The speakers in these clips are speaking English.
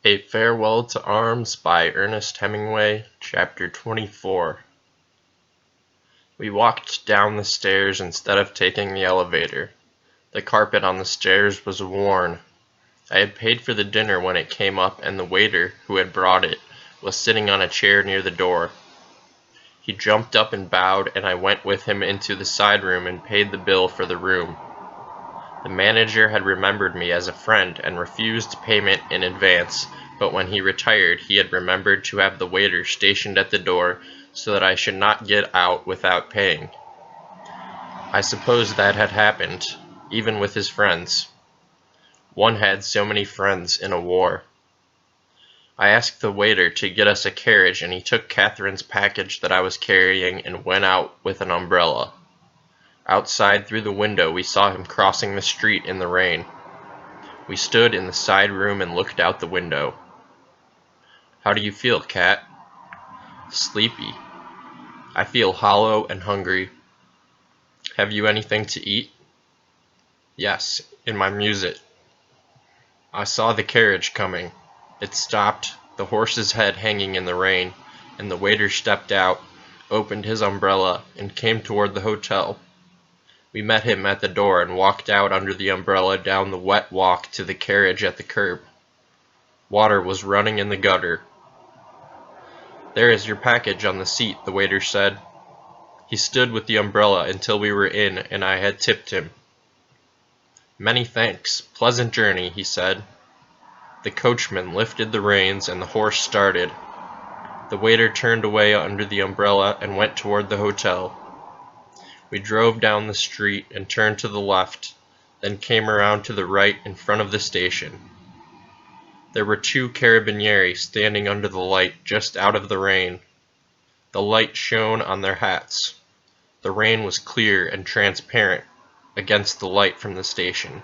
A Farewell to Arms by Ernest Hemingway, Chapter 24. We walked down the stairs instead of taking the elevator. The carpet on the stairs was worn. I had paid for the dinner when it came up, and the waiter, who had brought it, was sitting on a chair near the door. He jumped up and bowed, and I went with him into the side room and paid the bill for the room. The manager had remembered me as a friend and refused payment in advance, but when he retired he had remembered to have the waiter stationed at the door so that I should not get out without paying. I suppose that had happened, even with his friends. One had so many friends in a war. I asked the waiter to get us a carriage, and he took Catherine's package that I was carrying and went out with an umbrella. Outside through the window we saw him crossing the street in the rain. We stood in the side room and looked out the window. "How do you feel, Cat?" "Sleepy. I feel hollow and hungry." "Have you anything to eat?" "Yes, in my musette." I saw the carriage coming. It stopped, the horse's head hanging in the rain, and the waiter stepped out, opened his umbrella, and came toward the hotel. We met him at the door and walked out under the umbrella down the wet walk to the carriage at the curb. Water was running in the gutter. "There is your package on the seat," the waiter said. He stood with the umbrella until we were in and I had tipped him. "Many thanks. Pleasant journey," he said. The coachman lifted the reins and the horse started. The waiter turned away under the umbrella and went toward the hotel. We drove down the street and turned to the left, then came around to the right in front of the station. There were two carabinieri standing under the light just out of the rain. The light shone on their hats. The rain was clear and transparent against the light from the station.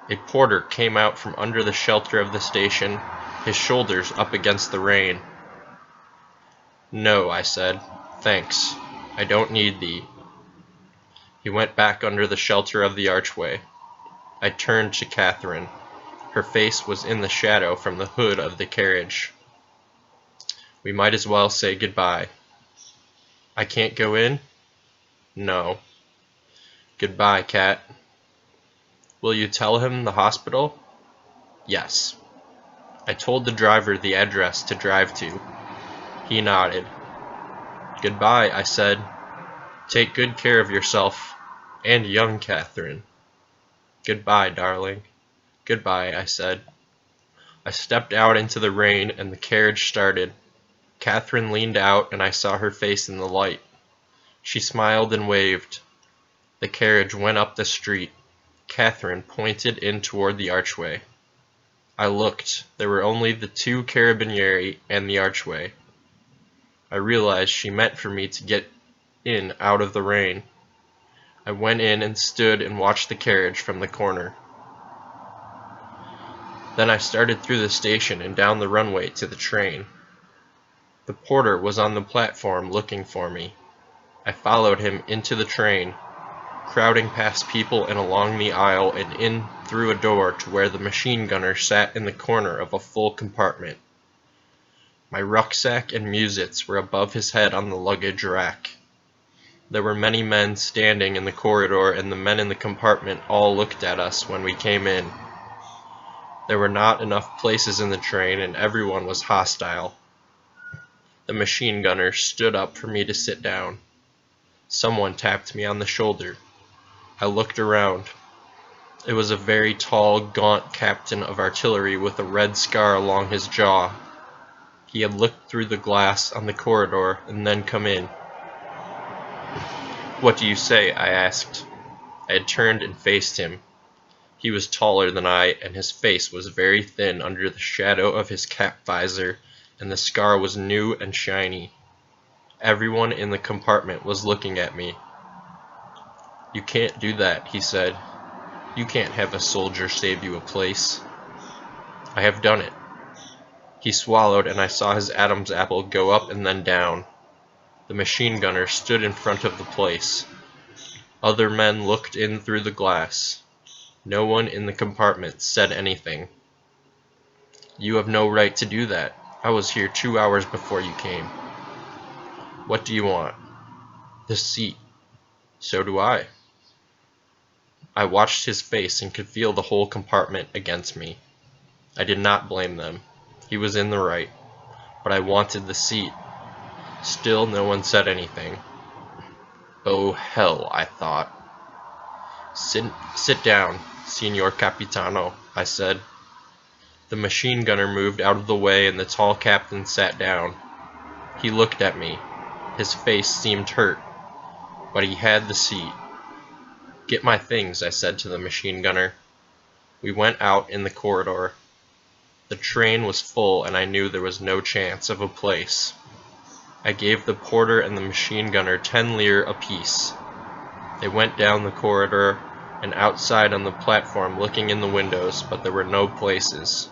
A porter came out from under the shelter of the station, his shoulders up against the rain. "No," I said. "Thanks. I don't need thee." He went back under the shelter of the archway. I turned to Catherine. Her face was in the shadow from the hood of the carriage. "We might as well say goodbye." "I can't go in?" "No." "Goodbye, Cat." "Will you tell him the hospital?" "Yes." I told the driver the address to drive to. He nodded. "Goodbye," I said. "Take good care of yourself, and young Catherine." "Goodbye, darling." "Goodbye," I said. I stepped out into the rain and the carriage started. Catherine leaned out and I saw her face in the light. She smiled and waved. The carriage went up the street. Catherine pointed in toward the archway. I looked. There were only the two carabinieri and the archway. I realized she meant for me to get in out of the rain. I went in and stood and watched the carriage from the corner. Then I started through the station and down the runway to the train. The porter was on the platform looking for me. I followed him into the train, crowding past people and along the aisle and in through a door to where the machine gunner sat in the corner of a full compartment. My rucksack and musettes were above his head on the luggage rack. There were many men standing in the corridor, and the men in the compartment all looked at us when we came in. There were not enough places in the train, and everyone was hostile. The machine gunner stood up for me to sit down. Someone tapped me on the shoulder. I looked around. It was a very tall, gaunt captain of artillery with a red scar along his jaw. He had looked through the glass on the corridor and then come in. "What do you say?" I asked. I had turned and faced him. He was taller than I, and his face was very thin under the shadow of his cap visor, and the scar was new and shiny. Everyone in the compartment was looking at me. "You can't do that," he said. "You can't have a soldier save you a place." "I have done it." He swallowed, and I saw his Adam's apple go up and then down. The machine gunner stood in front of the place. Other men looked in through the glass. No one in the compartment said anything. You have no right to do that. I was here 2 hours before you came. What do you want? The seat. So do I. I watched his face and could feel the whole compartment against me. I did not blame them. He was in the right. But I wanted the seat. Still no one said anything. Oh hell, I thought. Sit down, Signor Capitano, I said. The machine gunner moved out of the way and the tall captain sat down. He looked at me. His face seemed hurt, but he had the seat. Get my things, I said to the machine gunner. We went out in the corridor. The train was full and I knew there was no chance of a place. I gave the porter and the machine gunner 10 lire apiece. They went down the corridor and outside on the platform looking in the windows, but there were no places.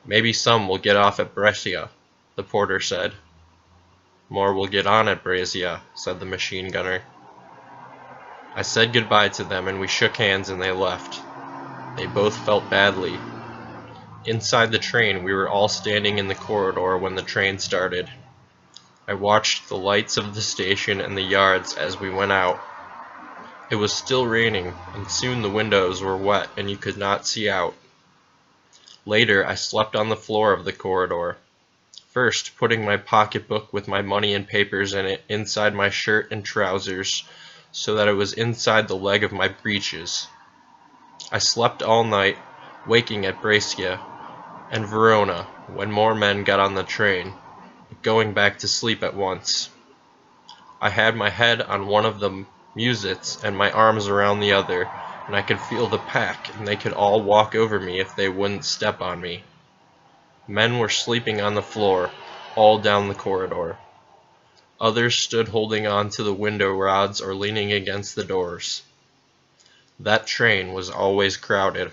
Maybe some will get off at Brescia, the porter said. More will get on at Brescia, said the machine gunner. I said goodbye to them and we shook hands and they left. They both felt badly. Inside the train, we were all standing in the corridor when the train started. I watched the lights of the station and the yards as we went out. It was still raining, and soon the windows were wet and you could not see out. Later, I slept on the floor of the corridor. First, putting my pocketbook with my money and papers in it inside my shirt and trousers, so that it was inside the leg of my breeches. I slept all night, waking at Brescia and Verona when more men got on the train, but going back to sleep at once. I had my head on one of the musets and my arms around the other, and I could feel the pack, and they could all walk over me if they wouldn't step on me. Men were sleeping on the floor, all down the corridor. Others stood holding on to the window rods or leaning against the doors. That train was always crowded.